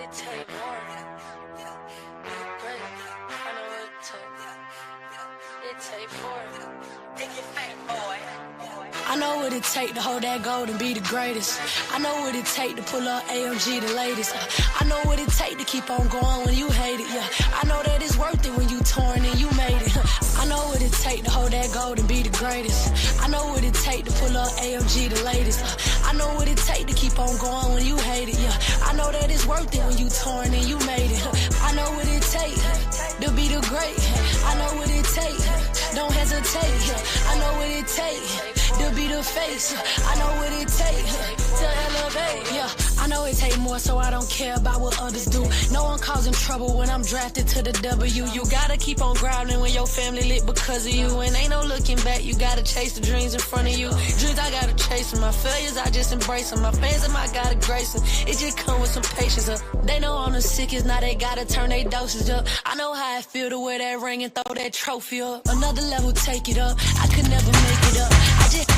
it take more. Great. I know what it take. It take more. Take it back, boy. I know what it take to hold that gold and be the greatest. I know what it take to pull up AMG the latest. I know what it take to keep on going when you hate it, yeah. I know that it's worth it when you torn and you made it. I know what it take to hold that gold and be the greatest. I know what it take to pull up AMG the latest. I know what it take to keep on going when you hate it, yeah. I know that it's worth it when you torn and you made it. I know what it take to be the great. I know what it take. Don't hesitate. I know what it take to be the face. I know what it take to elevate. Yeah, I know it take more, so I don't care about what others do. No one causing trouble when I'm drafted to the W. You gotta keep on grinding when your family lit because of you. And ain't no looking back. You gotta chase the dreams in front of you. Dreams I gotta chase them. My failures I just embrace them. My fans I gotta grace them. It just come with some patience. They know I'm the sickest. Now they gotta turn their dosage up. I know how it feel to wear that ring and throw that trophy up. Another level, take it up. I could never make it up. I just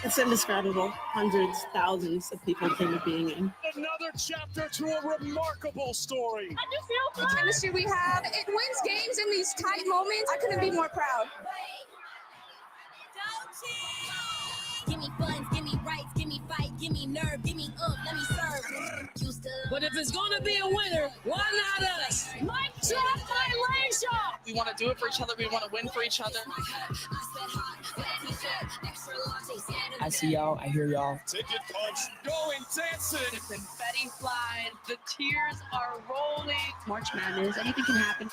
It's indescribable. Hundreds, thousands of people came to being in. Another chapter to a remarkable story. The chemistry we have, it wins games in these tight moments. I couldn't be more proud. Give me funds, give me rights, give me fight, give me nerve, give me let me serve. But if it's gonna be a winner, why not us? Mike drop violation. We want to do it for each other. We want to win for each other. I see y'all. I hear y'all. Ticket punch, going dancing. The confetti flies. The tears are rolling. March Madness, anything can happen.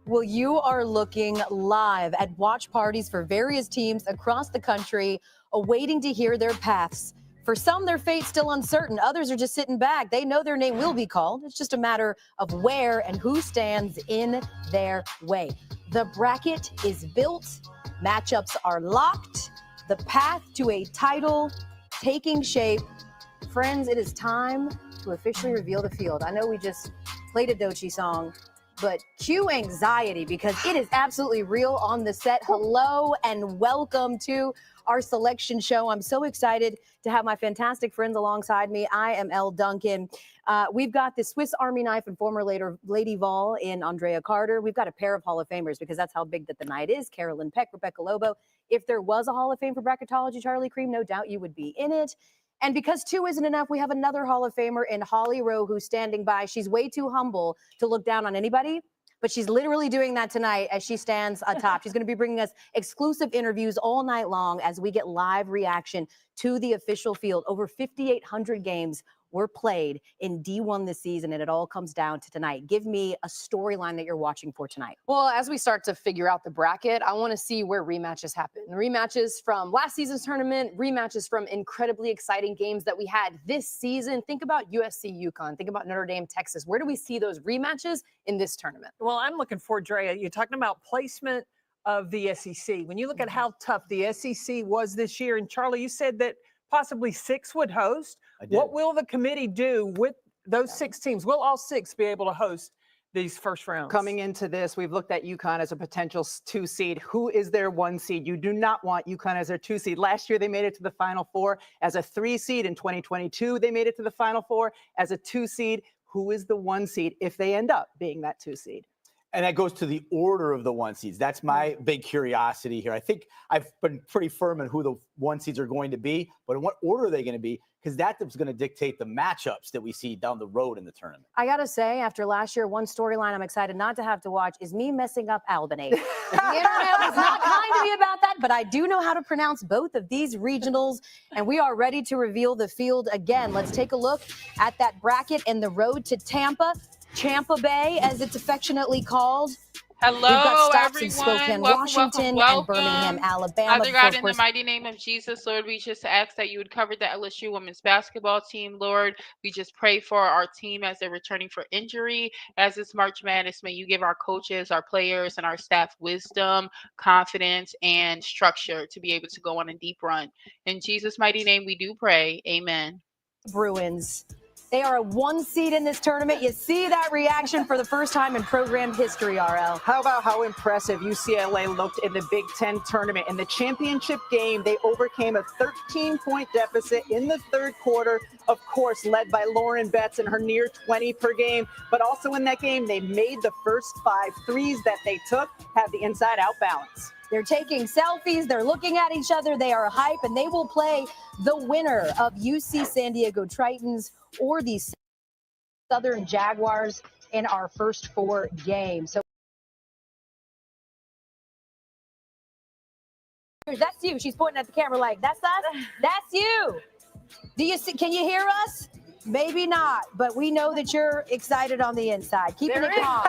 Well, you are looking live at watch parties for various teams across the country, awaiting to hear their paths. For some, their fate's still uncertain. Others are just sitting back. They know their name will be called. It's just a matter of where and who stands in their way. The bracket is built. Matchups are locked. The path to a title taking shape. Friends, it is time to officially reveal the field. I know we just played a Doechii song, but cue anxiety because it is absolutely real on the set. Hello and welcome to our selection show. I'm so excited to have my fantastic friends alongside me. I am Elle Duncan. We've got the Swiss Army knife and former Lady Vol in Andrea Carter. We've got a pair of Hall of Famers because that's how big that the night is. Carolyn Peck, Rebecca Lobo. If there was a Hall of Fame for bracketology, Charlie Cream, no doubt you would be in it. And because two isn't enough, we have another Hall of Famer in Holly Rowe who's standing by. She's way too humble to look down on anybody, but she's literally doing that tonight as she stands atop. She's going to be bringing us exclusive interviews all night long as we get live reaction to the official field. Over 5,800 games were played in D1 this season, and it all comes down to tonight. Give me a storyline that you're watching for tonight. Well, as we start to figure out the bracket, I want to see where rematches happen. Rematches from last season's tournament, rematches from incredibly exciting games that we had this season. Think about USC UConn. Think about Notre Dame, Texas. Where do we see those rematches in this tournament? Well, I'm looking for, Drea, you're talking about placement of the SEC. When you look at how tough the SEC was this year, and Charlie, you said that possibly 6 would host. What will the committee do with those 6 teams? Will all 6 be able to host these first rounds? Coming into this, we've looked at UConn as a potential 2 seed. Who is their 1 seed? You do not want UConn as their 2 seed. Last year, they made it to the Final Four as a 3 seed. In 2022, they made it to the Final Four as a 2 seed. Who is the 1 seed if they end up being that 2 seed? And that goes to the order of the 1 seeds. That's my big curiosity here. I think I've been pretty firm on who the 1 seeds are going to be, but in what order are they going to be? Because that's going to dictate the matchups that we see down the road in the tournament. I got to say, after last year, one storyline I'm excited not to have to watch is me messing up Albany. The internet was not kind to me about that, but I do know how to pronounce both of these regionals, and we are ready to reveal the field again. Let's take a look at that bracket and the road to Tampa. Tampa Bay, as it's affectionately called. Hello, We've got stops everyone. in Spokane, welcome, Washington, welcome. and Birmingham, Alabama. Father God, in the mighty name of Jesus, Lord, we just ask that you would cover the LSU women's basketball team, Lord. We just pray for our team as they're returning for injury. As it's March Madness, may you give our coaches, our players, and our staff wisdom, confidence, and structure to be able to go on a deep run. In Jesus' mighty name, we do pray. Amen. Bruins. They are a 1 seed in this tournament. You see that reaction for the first time in program history, RL. How about how impressive UCLA looked in the Big Ten tournament? In the championship game, they overcame a 13-point deficit in the third quarter, of course, led by Lauren Betts and her near 20 per game. But also in that game, they made the first 5 threes that they took, had the inside-out balance. They're taking selfies. They're looking at each other. They are hype, and they will play the winner of UC San Diego Tritons or the Southern Jaguars in our first 4 games. So that's you. She's pointing at the camera like, that's us? That's you. Do you see? Can you hear us? Maybe not, but we know that you're excited on the inside. Keeping it calm.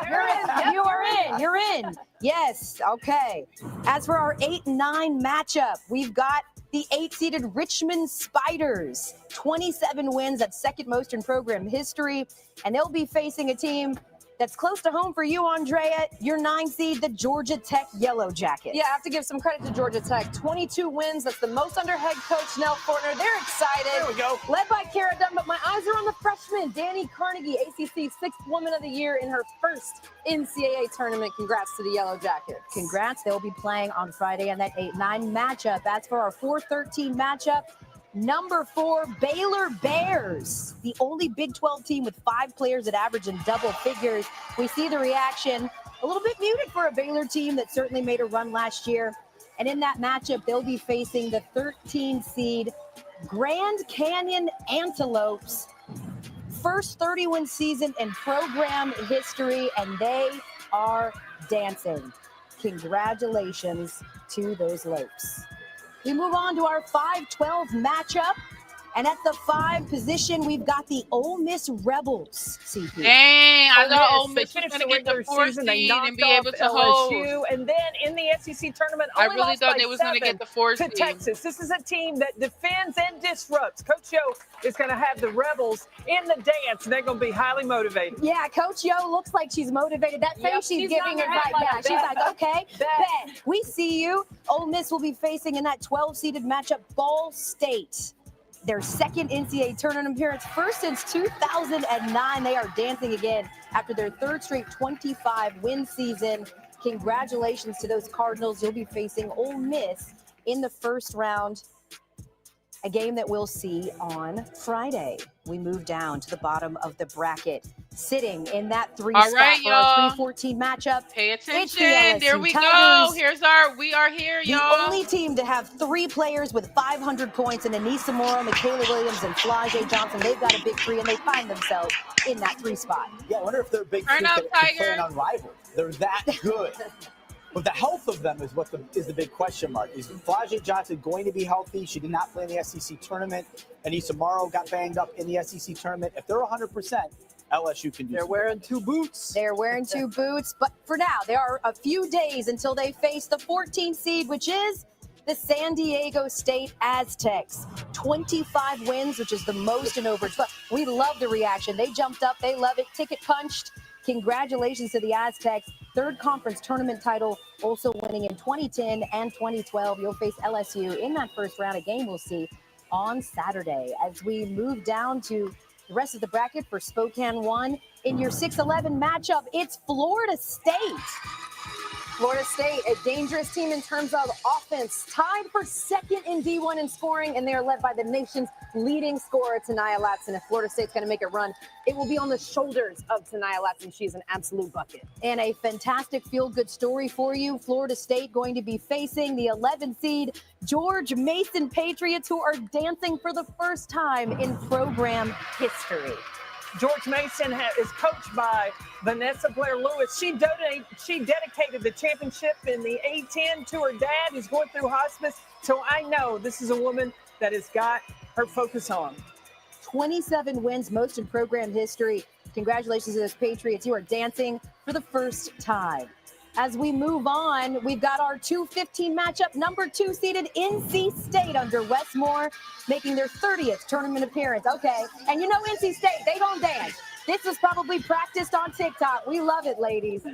You are in. You're in. Yes. Okay. As for our 8-9 matchup, we've got the 8-seeded Richmond Spiders. 27 wins. That's second most in program history. And they'll be facing a team that's close to home for you, Andrea. Your 9 seed, the Georgia Tech Yellow Jackets. Yeah, I have to give some credit to Georgia Tech. 22 wins. That's the most under head coach Nell Fortner. They're excited. There we go. Led by Kara Dunn, but my eyes are on the freshman, Danny Carnegie, ACC 6th Woman of the Year in her first NCAA tournament. Congrats to the Yellow Jackets. Congrats. They'll be playing on Friday in that 8-9 matchup. That's for our 4-13 matchup. Number 4, Baylor Bears, the only Big 12 team with 5 players that average in double figures. We see the reaction a little bit muted for a Baylor team that certainly made a run last year. And in that matchup, they'll be facing the 13-seed Grand Canyon Antelopes. First 30-win season in program history, and they are dancing. Congratulations to those Lopes. We move on to our 5-12 matchup. And at the 5 position, we've got the Ole Miss Rebels. CP. Dang, I thought Ole Miss was finished going the to get the regular 4th season. They seed knocked and be off able to LSU, hold. and then in the SEC tournament, I only really lost thought by they was going to 7 get the 4th to seed. Texas. This is a team that defends and disrupts. Coach Yo is going to have the Rebels in the dance, and they're going to be highly motivated. Yeah, Coach Yo looks like she's motivated. That face she's giving it right now. She's like, okay, bet. We see you. Ole Miss will be facing in that 12-seeded matchup Ball State. Their second NCAA tournament appearance, first since 2009. They are dancing again after their 3rd straight 25-win season. Congratulations to those Cardinals. You'll be facing Ole Miss in the first round, a game that we'll see on Friday. We move down to the bottom of the bracket, sitting in that 3 All spot right, for our y'all. 3-14 matchup. Pay It's attention. the LSU There we Tigers. go. We are here, The y'all. only team to have 3 players with 500 points in Anissa Morrow, Michaela Williams, and Flajay Johnson. They've got a big 3, and they find themselves in that 3 spot. Yeah, I wonder if they're big Turn three up, can play Tiger. an unrivaled. They're that good. But the health of them is what is the big question mark. Is Flajay Johnson going to be healthy? She did not play in the SEC tournament. Anissa Morrow got banged up in the SEC tournament. If they're 100%, LSU can do They're something. wearing 2 boots. They're wearing 2 boots, but for now, there are a few days until they face the 14th seed, which is the San Diego State Aztecs. 25 wins, which is the most in over 12. We love the reaction. They jumped up. They love it. Ticket punched. Congratulations to the Aztecs. 3rd conference tournament title, also winning in 2010 and 2012. You'll face LSU in that first round, a game we'll see on Saturday. As we move down to the rest of the bracket for Spokane 1, in your 6-11 matchup, it's Florida State. Florida State, a dangerous team in terms of offense, tied for second in D1 in scoring, and they are led by the nation's leading scorer, Taniyah Latson. If Florida State's going to make a run, it will be on the shoulders of Taniyah Latson. She's an absolute bucket. And a fantastic feel-good story for you. Florida State going to be facing the 11 seed George Mason Patriots, who are dancing for the first time in program history. George Mason is coached by Vanessa Blair Lewis. She dedicated the championship in the A10 to her dad, who's going through hospice. So I know this is a woman that has got her focus on. 27 wins, most in program history. Congratulations to those Patriots. You are dancing for the first time. As we move on, we've got our 2-15 matchup. Number 2 seeded NC State under Wes Moore, making their 30th tournament appearance. Okay, and you know NC State, they don't dance. This was probably practiced on TikTok. We love it, ladies.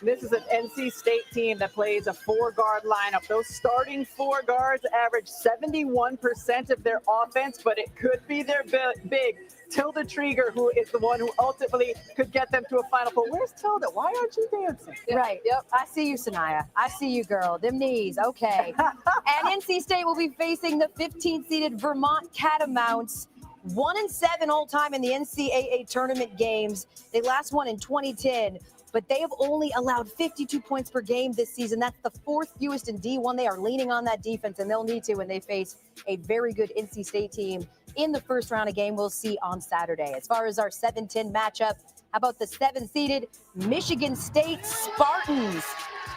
This is an NC State team that plays a 4-guard lineup. Those starting 4 guards average 71% of their offense, but it could be their big Tilda Trieger, who is the one who ultimately could get them to a Final Four. Where's Tilda? Why aren't you dancing? Right. Yep. I see you, Sanaya. I see you, girl. Them knees. Okay. And NC State will be facing the 15th-seeded Vermont Catamounts. 1-7 all time in the NCAA tournament games. They last won in 2010. But they have only allowed 52 points per game this season. That's the 4th fewest in D1. They are leaning on that defense, and they'll need to when they face a very good NC State team in the first round of game we'll see on Saturday. As far as our 7-10 matchup, how about the 7th-seeded Michigan State Spartans?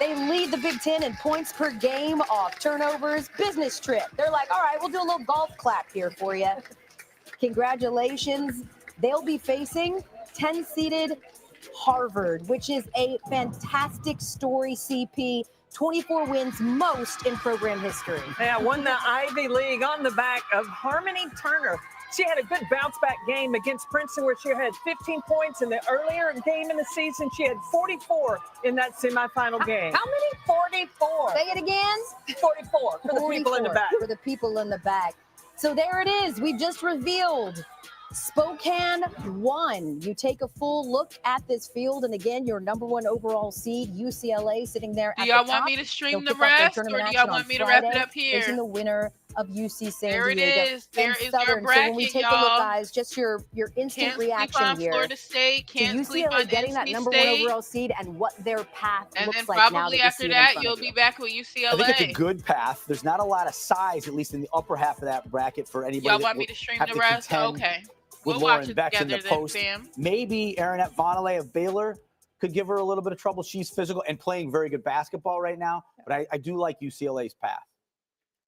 They lead the Big Ten in points per game off turnovers, business trip. They're like, all right, we'll do a little golf clap here for you. Congratulations. They'll be facing 10-seeded Harvard, which is a fantastic story, CP. 24 wins, most in program history. Yeah, won the Ivy League on the back of Harmony Turner. She had a good bounce-back game against Princeton where she had 15 points in the earlier game in the season. She had 44 in that semifinal game. How many? 44. Say it again. 44 for the people in the back. For the people in the back. So there it is. We just revealed Spokane won. You take a full look at this field, and again, your number 1 overall seed, UCLA, sitting there at the top. Do y'all want me to stream the rest, or do y'all want me to wrap it up here? Facing the winner of UC San Diego. There it is. There is your bracket, so when we take a look, guys, just your instant can't reaction sleep on here. Florida State, can't to sleep UCLA on getting NC that number State. 1 overall seed and what their path And looks then like now probably that after that, you'll be back with UCLA. I think it's a good path. There's not a lot of size, at least in the upper half of that bracket, for anybody. Y'all want me to stream the rest? Okay. With We'll watch Lauren it Beck in the together then, post. fam. Maybe Aronette Vonleh of Baylor could give her a little bit of trouble. She's physical and playing very good basketball right now. But I do like UCLA's path.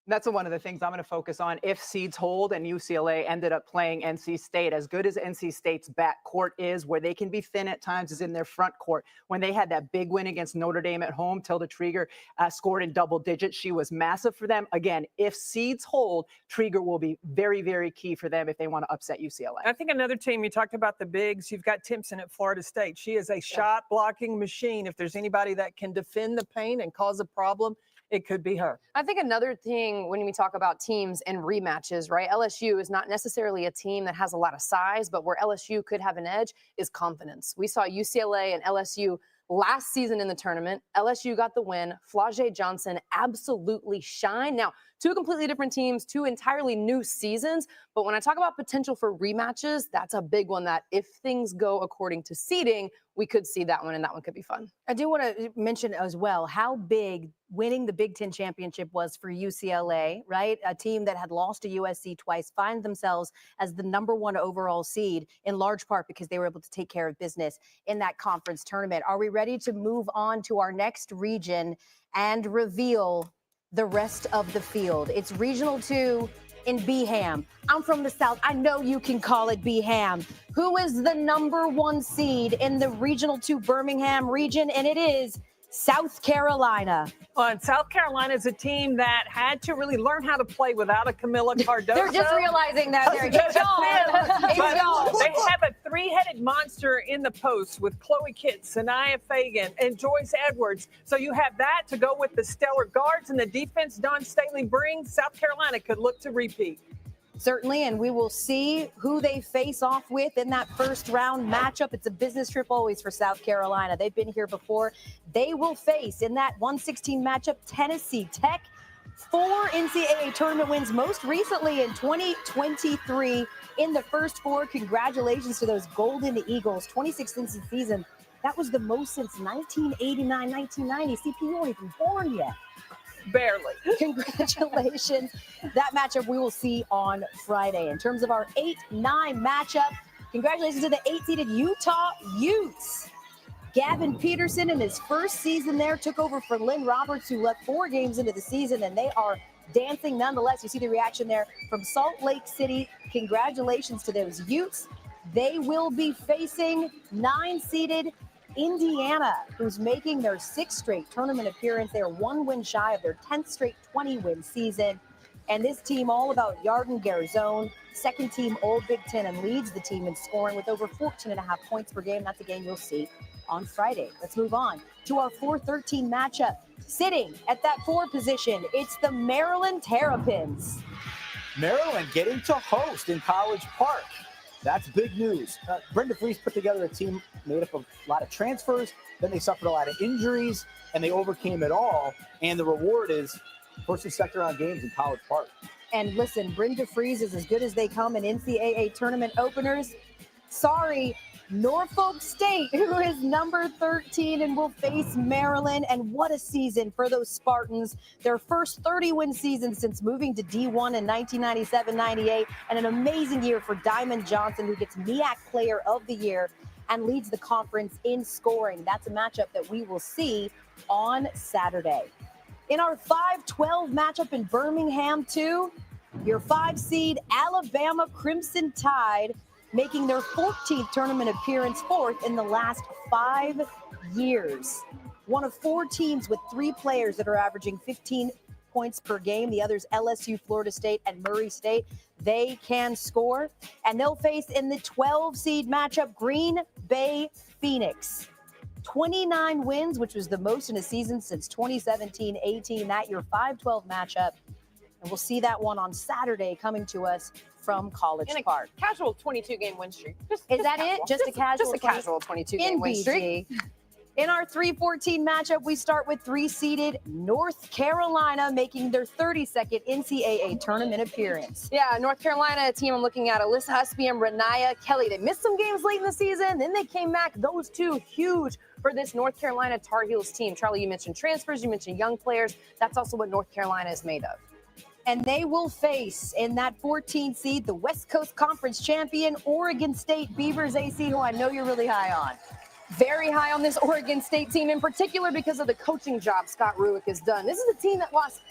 That's one of the things I'm going to focus on. If seeds hold and UCLA ended up playing NC State, as good as NC State's back court is, where they can be thin at times, is in their front court. When they had that big win against Notre Dame at home, Tilda Trieger scored in double digits. She was massive for them. Again, if seeds hold, Trieger will be very, very key for them if they want to upset UCLA. I think another team, you talked about the bigs, you've got Timpson at Florida State. She is a shot blocking machine. If there's anybody that can defend the paint and cause a problem, it could be her. I think another thing when we talk about teams and rematches, right? LSU is not necessarily a team that has a lot of size, but where LSU could have an edge is confidence. We saw UCLA and LSU last season in the tournament. LSU got the win. Flau'jae Johnson absolutely shined. Now, 2 completely different teams, 2 entirely new seasons. But when I talk about potential for rematches, that's a big one that if things go according to seeding, we could see that one, and that one could be fun. I do want to mention as well how big winning the Big Ten championship was for UCLA, right? A team that had lost to USC twice find themselves as the number 1 overall seed, in large part because they were able to take care of business in that conference tournament. Are we ready to move on to our next region and reveal the rest of the field? It's Regional 2 in Beham. I'm from the South. I know you can call it Beham. Who is the number 1 seed in the Regional 2 Birmingham region? And it is South Carolina. Well, and South Carolina is a team that had to really learn how to play without a Camilla Cardoso. They're just realizing that. It's They have a 3-headed monster in the post with Chloe Kitts, Sanaya Fagan, and Joyce Edwards. So you have that to go with the stellar guards and the defense Dawn Staley brings. South Carolina could look to repeat. Certainly, and we will see who they face off with in that first round matchup. It's a business trip always for South Carolina. They've been here before. They will face in that 116 matchup Tennessee Tech. 4 NCAA tournament wins, most recently in 2023 in the first 4. Congratulations to those Golden Eagles. 26 wins this season. That was the most since 1989, 1990. CP, you weren't even born yet. Barely. Congratulations. That matchup we will see on Friday. In terms of our 8-9 matchup, congratulations to the 8-seeded Utah Utes. Gavin Peterson in his first season there took over for Lynn Roberts, who left 4 games into the season, and they are dancing nonetheless. You see the reaction there from Salt Lake City. Congratulations to those Utes. They will be facing 9-seeded Indiana, who's making their 6th straight tournament appearance. They are 1 win shy of their 10th straight 20-win season. And this team, all about Yarden Garzone, second team Old Big Ten, and leads the team in scoring with over 14.5 points per game. That's a game you'll see on Friday. Let's move on to our 4-13 matchup. Sitting at that 4 position, it's the Maryland Terrapins. Maryland getting to host in College Park. That's big news. Brenda Fries put together a team made up of a lot of transfers. Then they suffered a lot of injuries, and they overcame it all. And the reward is first and second round games in College Park. And listen, Brenda Fries is as good as they come in NCAA tournament openers. Sorry, Norfolk State, who is number 13 and will face Maryland. And what a season for those Spartans. Their first 30-win season since moving to D1 in 1997-98. And an amazing year for Diamond Johnson, who gets MEAC Player of the Year and leads the conference in scoring. That's a matchup that we will see on Saturday. In our 5-12 matchup in Birmingham, too, your 5-seed Alabama Crimson Tide making their 14th tournament appearance, 4th in the last 5 years. One of 4 teams with 3 players that are averaging 15 points per game. The others, LSU, Florida State, and Murray State. They can score, and they'll face in the 12-seed matchup Green Bay Phoenix. 29 wins, which was the most in a season since 2017-18. That your 5-12 matchup. And we'll see that one on Saturday coming to us from College Park. Casual 22-game win streak. Is that it? Just a casual 22-game win streak. In our 3-14 matchup, we start with 3-seeded North Carolina making their 32nd NCAA tournament appearance. Yeah, North Carolina, a team I'm looking at, Alyssa Husby and Renaya Kelly. They missed some games late in the season, then they came back. Those 2 huge for this North Carolina Tar Heels team. Charlie, you mentioned transfers, you mentioned young players. That's also what North Carolina is made of. And they will face in that 14th seed the West Coast Conference champion Oregon State Beavers AC, who I know you're really high on. Very high on this Oregon State team, in particular because of the coaching job Scott Rueck has done. This is a team that lost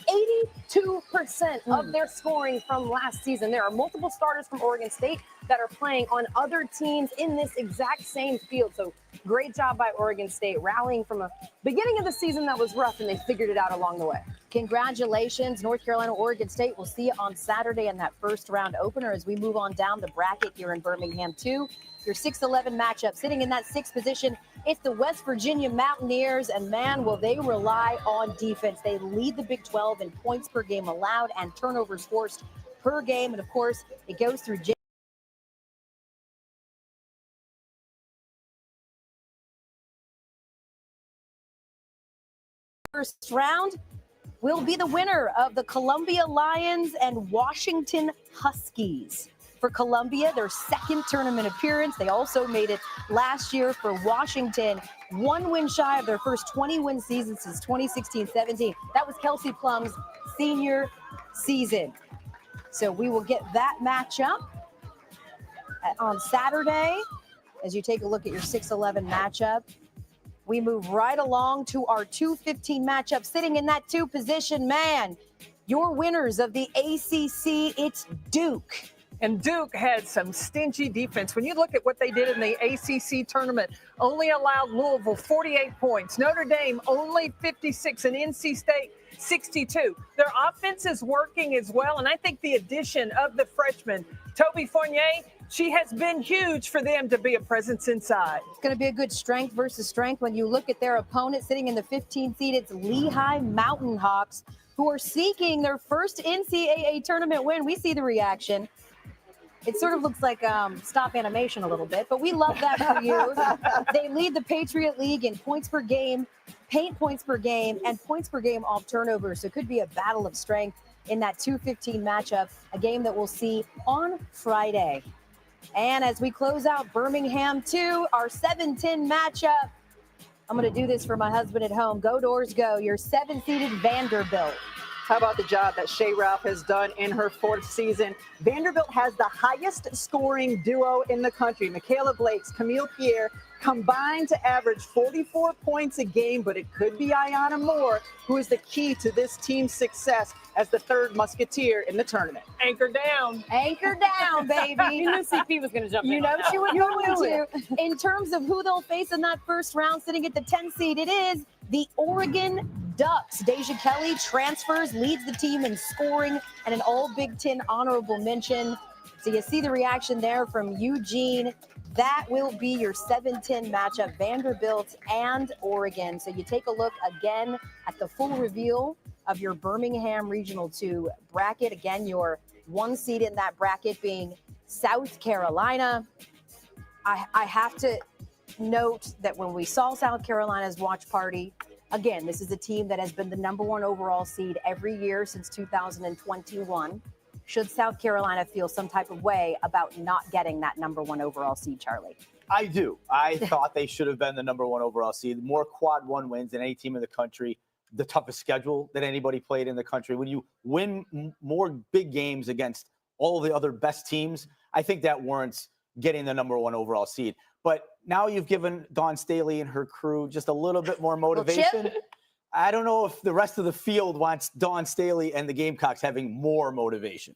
82% of their scoring from last season. There are multiple starters from Oregon State that are playing on other teams in this exact same field. So great job by Oregon State, rallying from a beginning of the season that was rough, and they figured it out along the way. Congratulations, North Carolina, Oregon State. We'll see you on Saturday in that first round opener as we move on down the bracket here in Birmingham, too. Your 6-11 matchup. Sitting in that 6th position, it's the West Virginia Mountaineers, and man, will they rely on defense. They lead the Big 12 in points per game allowed and turnovers forced per game. And, of course, it goes through first round will be the winner of the Columbia Lions and Washington Huskies. For Columbia, their 2nd tournament appearance. They also made it last year. For Washington, 1 win shy of their first 20-win season since 2016-17. That was Kelsey Plum's senior season. So we will get that matchup on Saturday as you take a look at your 6-11 matchup. We move right along to our 2-15 matchup. Sitting in that 2 position, man, your winners of the ACC, it's Duke. And Duke had some stingy defense. When you look at what they did in the ACC tournament, only allowed Louisville 48 points. Notre Dame only 56, and NC State 62. Their offense is working as well, and I think the addition of the freshman, Toby Fournier, she has been huge for them to be a presence inside. It's going to be a good strength versus strength. When you look at their opponent sitting in the 15th seed, it's Lehigh Mountain Hawks, who are seeking their first NCAA tournament win. We see the reaction It sort of looks like stop animation a little bit, but we love that for you. They lead the Patriot League in points per game, paint points per game, and points per game off turnovers. So it could be a battle of strength in that 2:15 matchup, a game that we'll see on Friday. And as we close out Birmingham 2, our 7-10 matchup, I'm going to do this for my husband at home. Go Doors go. Your 7-seeded Vanderbilt. How about the job that Shea Ralph has done in her 4th season? Vanderbilt has the highest scoring duo in the country. Michaela Blakes, Camille Pierre combined to average 44 points a game, but it could be Ayanna Moore, who is the key to this team's success as the 3rd musketeer in the tournament. Anchor down. Anchor down, baby. You knew CP was going to jump in. You know she was going knew to. In terms of who they'll face in that first round, sitting at the 10 seed, it is the Oregon Ducks. Deja Kelly transfers, leads the team in scoring, and an all Big Ten honorable mention. So you see the reaction there from Eugene. That will be your 7-10 matchup, Vanderbilt and Oregon. So you take a look again at the full reveal of your Birmingham Regional 2 bracket. Again, your 1 seed in that bracket being South Carolina. I have to note that when we saw South Carolina's watch party, again, this is a team that has been the #1 overall seed every year since 2021. Should South Carolina feel some type of way about not getting that #1 overall seed, Charlie? I do. I thought they should have been the #1 overall seed. More quad 1 wins than any team in the country. The toughest schedule that anybody played in the country. When you win more big games against all the other best teams, I think that warrants getting the #1 overall seed. But now you've given Dawn Staley and her crew just a little bit more motivation. I don't know if the rest of the field wants Dawn Staley and the Gamecocks having more motivation.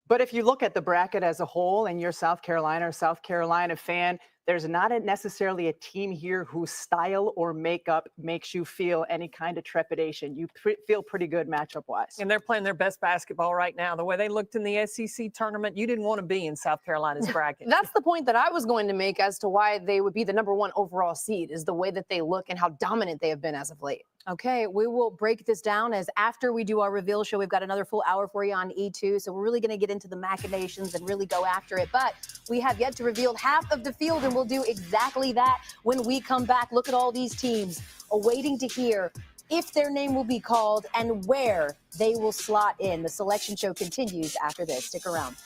But if you look at the bracket as a whole and you're South Carolina or South Carolina fan, there's not necessarily a team here whose style or makeup makes you feel any kind of trepidation. You feel pretty good matchup-wise. And they're playing their best basketball right now. The way they looked in the SEC tournament, you didn't want to be in South Carolina's bracket. That's the point that I was going to make as to why they would be the #1 overall seed, is the way that they look and how dominant they have been as of late. Okay, we will break this down as after we do our reveal show, we've got another full hour for you on E2. So we're really going to get into the machinations and really go after it. But we have yet to reveal half of the field, and we'll do exactly that when we come back. Look at all these teams awaiting to hear if their name will be called and where they will slot in. The selection show continues after this. Stick around.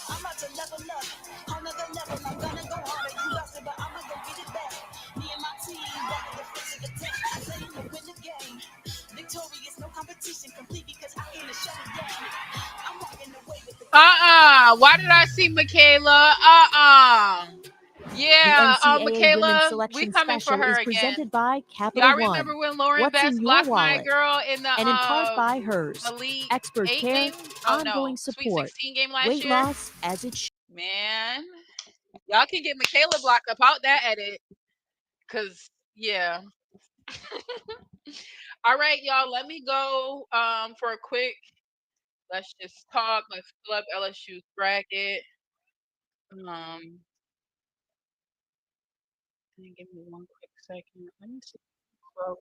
I'm about to level up, another level. I'm gonna go harder. You lost it, but I'm gonna go get it back. Me and my team, back in the defensive attack. I say to win the game. Victorious, no competition, complete because I ain't a shut it down. I'm walking away with the. Why did I see Michaela? Yeah, Michaela, we coming for her again. Presented by Capital Y'all One. remember when Lauren What's Best in your blocked my wallet? girl in the And in part by hers. Elite Expert 8 care, game? Oh, no. ongoing Sweet support, 16 game last weight year? loss as it should. Man, y'all can get Michaela blocked up out that edit. Because, yeah. All right, y'all, let me go for a quick, let's just talk. Let's pull up LSU's bracket. Give me one quick second. Let me see. Well,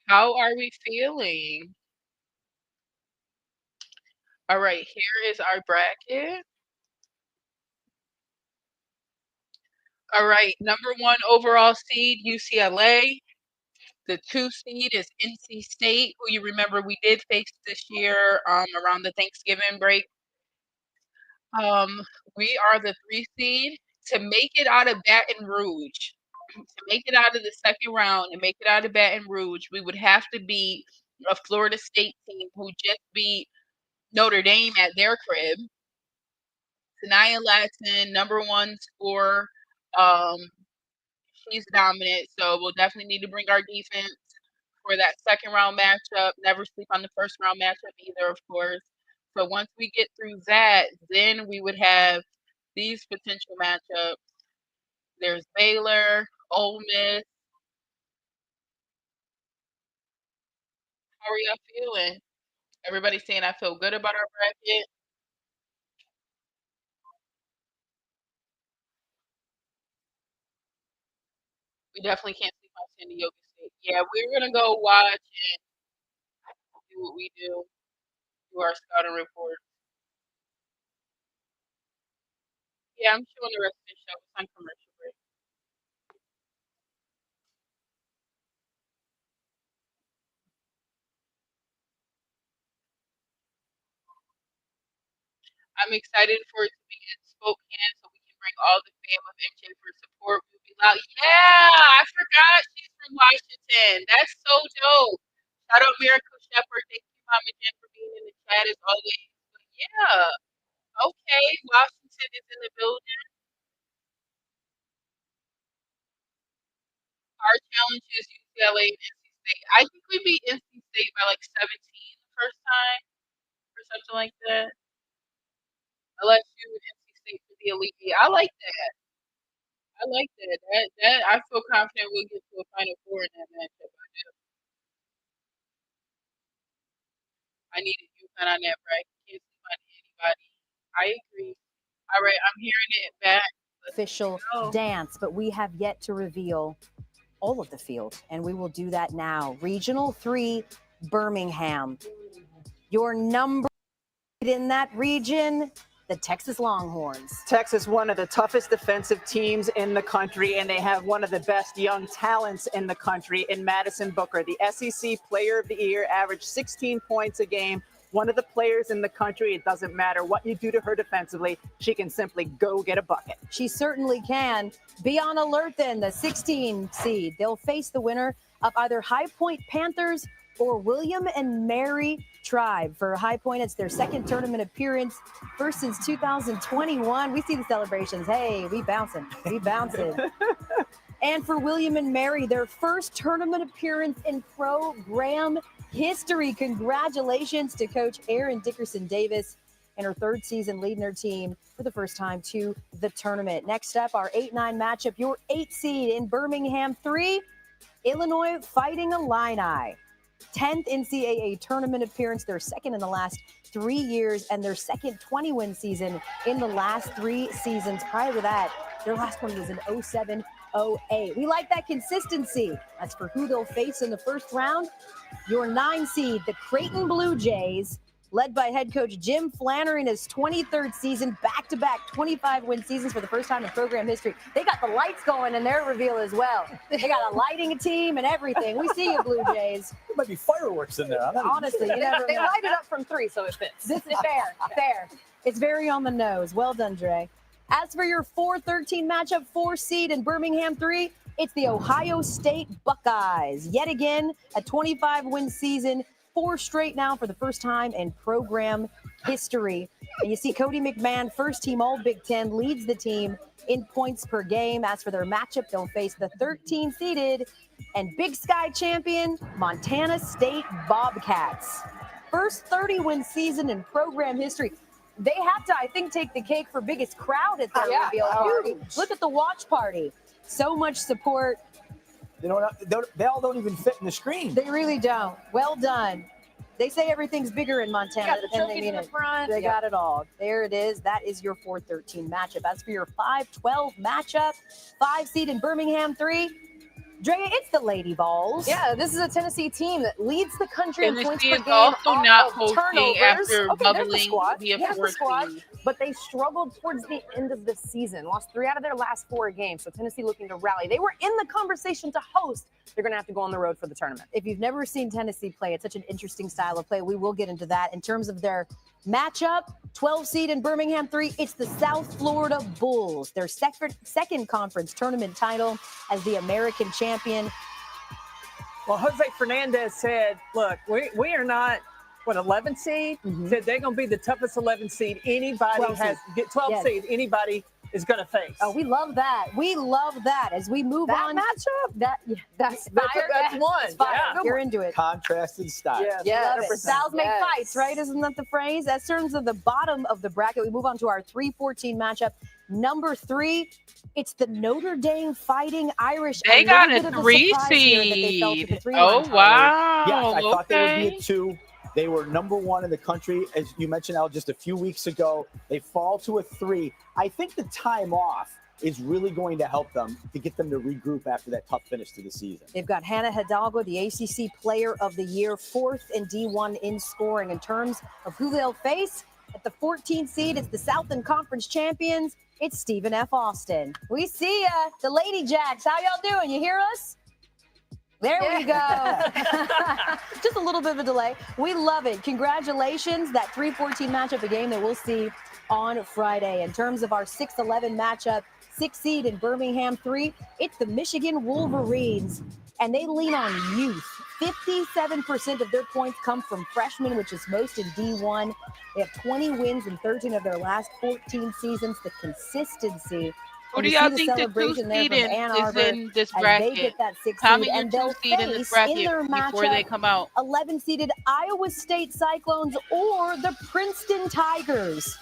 how are we feeling? All right, here is our bracket. All right, #1 overall seed, UCLA. The 2 seed is NC State, who you remember we did face this year around the Thanksgiving break. We are the 3 seed. To make it out of Baton Rouge, to make it out of the second round and make it out of Baton Rouge, we would have to beat a Florida State team who just beat Notre Dame at their crib. Tanaya Latson, #1 scorer. She's dominant, so we'll definitely need to bring our defense for that second round matchup. Never sleep on the first round matchup either, of course. So once we get through that, then we would have these potential matchups. There's Baylor, Ole Miss. How are y'all feeling? Everybody's saying I feel good about our bracket. We definitely can't see Washington to Yoga State. Yeah, we're gonna go watch and do what we do our scouting report. Yeah, I'm showing the rest of the show. It's on commercial break. I'm excited for it to be in Spokane so we can bring all the fam of MJ for support. We'll be loud. Yeah, I forgot she's from Washington. That's so dope. Shout out Miracle Shepherd. Thank you, Mama Jen, for being in the chat as always. But yeah, okay. Washington is in the building. Our challenge is UCLA and NC State. I think we beat NC State by like 17 the first time or something like that. LSU and NC State for the Elite Eight. I like that. I like that. That I feel confident we'll get to a Final Four in that matchup. I do. I needed UConn on that bracket. Can't sleep on anybody. I agree. All right, I'm hearing it back. Official dance, but we have yet to reveal all of the field, and we will do that now. Regional 3, Birmingham. Your number in that region, the Texas Longhorns. Texas, one of the toughest defensive teams in the country, and they have one of the best young talents in the country in Madison Booker. The SEC Player of the Year, averaged 16 points a game. One of the players in the country, it doesn't matter what you do to her defensively, she can simply go get a bucket. She certainly can. Be on alert then, the 16 seed. They'll face the winner of either High Point Panthers or William and Mary Tribe. For High Point, it's their second tournament appearance, first since 2021. We see the celebrations. Hey, we bouncing. We bouncing. And for William and Mary, their first tournament appearance in program history. Congratulations to Coach Erin Dickerson Davis in her third season leading her team for the first time to the tournament. Next up, our 8-9 matchup, your 8 seed in Birmingham 3, Illinois Fighting Illini. 10th NCAA tournament appearance, their second in the last 3 years, and their second 20-win season in the last 3 seasons. Prior to that, their last one was in 07-08. We like that consistency. As for who they'll face in the first round, your 9 seed, the Creighton Blue Jays, led by head coach Jim Flannery in his 23rd season, back-to-back 25-win seasons for the first time in program history. They got the lights going in their reveal as well. They got a lighting team and everything. We see you, Blue Jays. There might be fireworks in there. Honestly, you never They know. light it up from 3, so it fits. This is fair. It's very on the nose. Well done, Dre. As for your 4-13 matchup, 4 seed in Birmingham 3, it's the Ohio State Buckeyes. Yet again, a 25-win season, 4 straight now for the first time in program history. And you see Cody McMahon, first team All Big Ten, leads the team in points per game. As for their matchup, they'll face the 13-seeded and Big Sky champion Montana State Bobcats. First 30-win season in program history. They have to, I think, take the cake for biggest crowd at their reveal party. Look at the watch party. So much support. They all don't even fit in the screen. They really don't. Well done. They say everything's bigger in Montana the than they trophy mean in the it. front. They got it all. There it is. That is your 4-13 matchup. As for your 5-12 matchup, 5 seed in Birmingham 3, Drea, it's the Lady Balls. Yeah, this is a Tennessee team that leads the country in points Tennessee per is game. also off not of hosting turnovers. after Okay, there's the bubbling squad. to be a Here's the 4th squad. seed. But they struggled towards the end of the season, lost 3 out of their last 4 games. So Tennessee looking to rally. They were in the conversation to host. They're going to have to go on the road for the tournament. If you've never seen Tennessee play, it's such an interesting style of play. We will get into that. In terms of their matchup, 12 seed in Birmingham 3, it's the South Florida Bulls. Their second conference tournament title as the American champion. Well, Jose Fernandez said, look, we are not, 11 seed? Said they're going to be the toughest 11 seed anybody 12 seed anybody is going to face. Oh, we love that. We love that. As we move That on. matchup? That's one. It's fire. Yeah. You're into it. Contrasted style. Yeah, love it. 100%. Styles make Yes. fights, right? Isn't that the phrase? As terms of the bottom of the bracket, we move on to our 3-14 matchup. Number 3, it's the Notre Dame Fighting Irish. They got little a bit of 3 surprise here that they fell to the seed. 3 Oh, line. wow. Yes, I thought they would Okay. be at 2. They were number 1 in the country, as you mentioned, Al, just a few weeks ago. They fall to a 3. I think the time off is really going to help them to get them to regroup after that tough finish to the season. They've got Hannah Hidalgo, the ACC Player of the Year, 4th in D1 in scoring. In terms of who they'll face, at the 14th seed, it's the Southland Conference champions. It's Stephen F. Austin. We see ya, the Lady Jacks. How y'all doing? You hear us? There we go. Just a little bit of a delay. We love it. Congratulations. That 3-14 matchup, a game that we'll see on Friday. In terms of our 6-11 matchup, 6th seed in Birmingham 3, it's the Michigan Wolverines, and they lean on youth. 57% of their points come from freshmen, which is most in D1. They have 20 wins in 13 of their last 14 seasons. The consistency. Who do y'all think the 2 seed is in this bracket? They get that 6th Tell seed, me your and 2 they'll seed in this face bracket in their before they matchup come out. 11-seeded Iowa State Cyclones or the Princeton Tigers.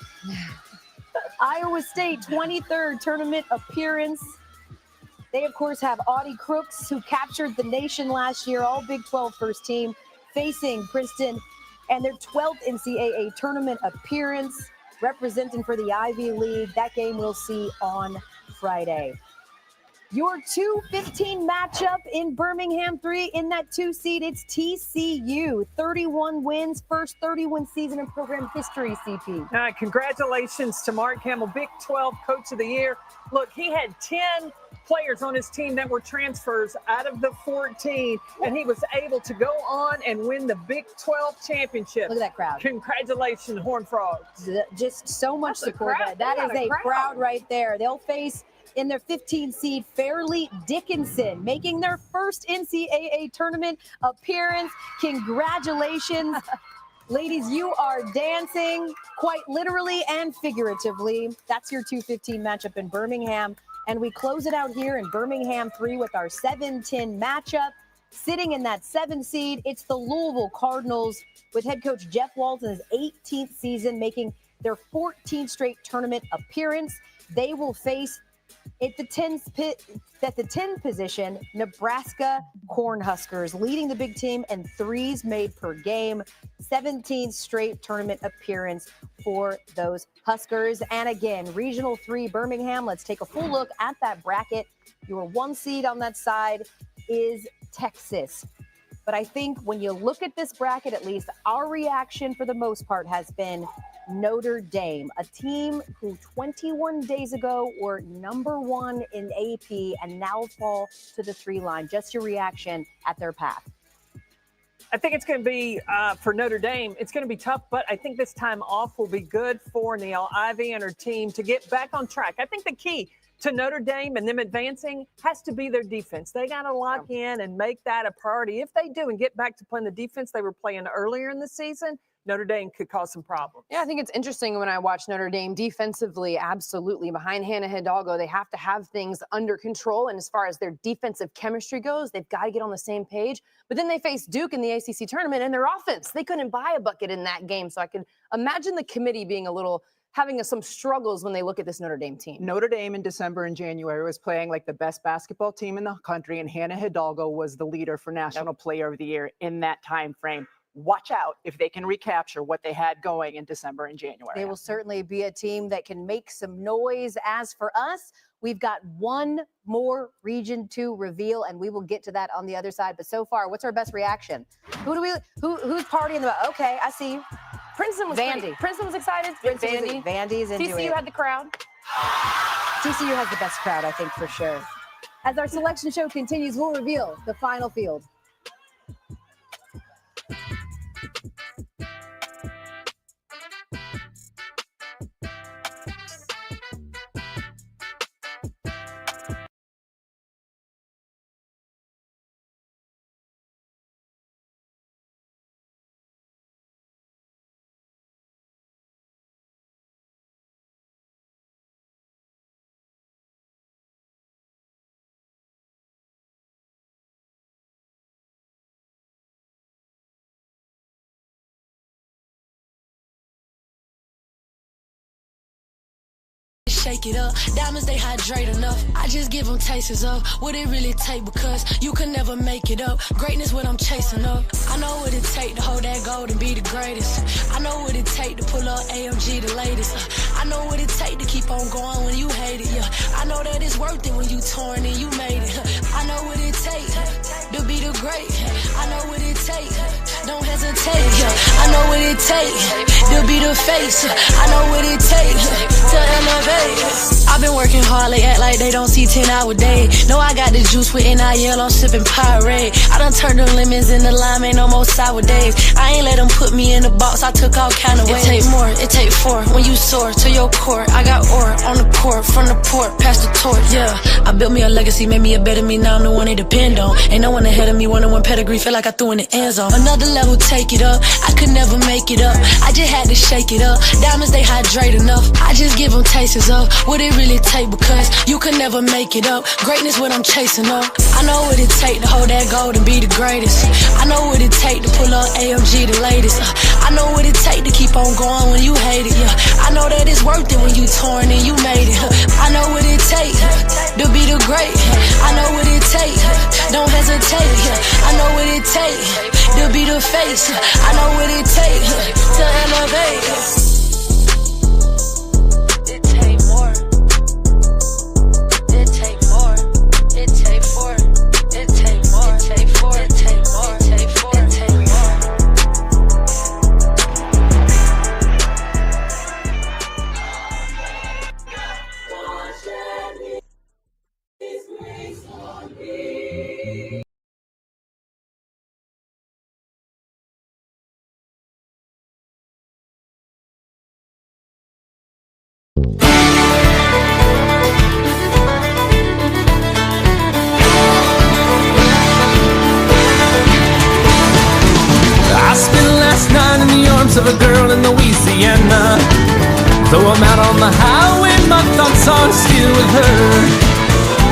Iowa State, 23rd tournament appearance. They, of course, have Audie Crooks, who captured the nation last year, all Big 12 first team, facing Princeton, and their 12th NCAA tournament appearance, representing for the Ivy League. That game we'll see on Friday. Your 2-15 matchup in Birmingham 3 in that 2 seed, it's TCU. 31 wins, first 31 season in program history, CP. All right, congratulations to Mark Hamill, Big 12 Coach of the Year. Look, he had 10 players on his team that were transfers out of the 14, and he was able to go on and win the Big 12 championship. Look at that crowd. Congratulations, Horned Frogs. Just so much support. That is a crowd right there. They'll face in their 15 seed Fairleigh Dickinson, making their first NCAA tournament appearance. Congratulations. Ladies, you are dancing quite literally and figuratively. That's your 2-15 matchup in Birmingham. And we close it out here in Birmingham 3 with our 7-10 matchup. Sitting in that 7 seed, it's the Louisville Cardinals with head coach Jeff Walz in his 18th season, making their 14th straight tournament appearance. They will face at the 10th position, Nebraska Cornhuskers, leading the big team in threes made per game. 17th straight tournament appearance for those Huskers. And again, Regional 3 Birmingham. Let's take a full look at that bracket. Your 1 seed on that side is Texas. But I think when you look at this bracket, at least our reaction for the most part has been Notre Dame, a team who 21 days ago were #1 in AP and now fall to the 3 line. Just your reaction at their path. I think it's going to be, for Notre Dame, it's going to be tough, but I think this time off will be good for Neil Ivy and her team to get back on track. I think the key to Notre Dame and them advancing has to be their defense. They got to lock in and make that a priority. If they do and get back to playing the defense they were playing earlier in the season, Notre Dame could cause some problems. Yeah, I think it's interesting when I watch Notre Dame defensively, absolutely. Behind Hannah Hidalgo, they have to have things under control. And as far as their defensive chemistry goes, they've got to get on the same page. But then they face Duke in the ACC tournament, and their offense, they couldn't buy a bucket in that game. So I could imagine the committee being having some struggles when they look at this Notre Dame team. Notre Dame in December and January was playing like the best basketball team in the country, and Hannah Hidalgo was the leader for National Player of the Year in that time frame. Watch out if they can recapture what they had going in December and January. They will certainly be a team that can make some noise. As for us, we've got one more Region 2 reveal, and we will get to that on the other side. But so far, what's our best reaction? Who's partying the? Okay, I see you. Princeton was Vandy. Princeton was excited. Vandy's into TCU it. had the crowd. TCU has the best crowd, I think, for sure. As our selection show continues, we'll reveal the final field. shake it up. Diamonds, they hydrate enough. I just give them tasters of what it really take, because you can never make it up. Greatness what I'm chasing up. I know what it take to hold that gold and be the greatest. I know what it take to pull up AMG the latest. I know what it take to keep on going when you hate it, yeah. I know that it's worth it when you torn and you made it. I know what it take to be the great. I know what it take. Don't hesitate, yeah. I know what it take to be the face. I know what it take to elevate. I've been working hard, they act like they don't see 10-hour day. No, I got the juice with NIL, I'm sipping Pirate. I done turned them lemons into lime, ain't no more sour days. I ain't let them put me in the box, I took all kind of ways. It take more, it take four, when you soar to your core. I got ore on the court, from the port, past the torch, yeah. I built me a legacy, made me a better me, now I'm the one they depend on. Ain't no one ahead of me, 1-on-1 pedigree, feel like I threw in the end zone. Another level, take it up, I could never make it up. I just had to shake it up, diamonds they hydrate enough. I just give them tasters of what it really take, because you can never make it up. Greatness what I'm chasing up. I know what it take to hold that gold and be the greatest. I know what it take to pull up AMG the latest. I know what it take to keep on going when you hate it, yeah. I know that it's worth it when you torn and you made it. I know what it take to be the great. I know what it take. Don't hesitate, yeah. I know what it take to be the face. I know what it take to elevate. It take more. It take more. It take four. It take more. It take four. It take more. It take four. It take more. I spent last night in the arms of a girl in Louisiana. Though I'm out on the highway, my thoughts are still with her.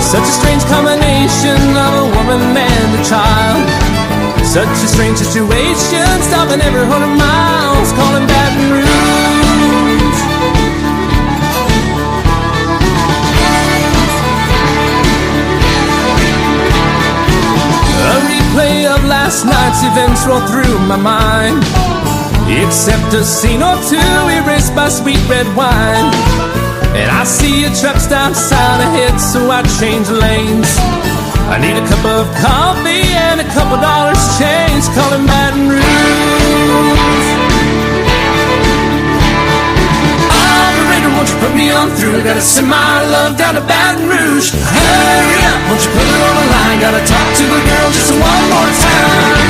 Such a strange combination of a woman and a child. Such a strange situation, stopping every 100 miles, calling Baton Rouge. A replay of last night's events roll through my mind, except a scene or two erased by sweet red wine. And I see a truck stop sign ahead, so I change lanes. I need a cup of coffee and a couple dollars change, calling Baton Rouge. Operator, won't you put me on through? Gotta send my love down to Baton Rouge. Hurry up, won't you put it on the line? Gotta talk to the girl just one more time.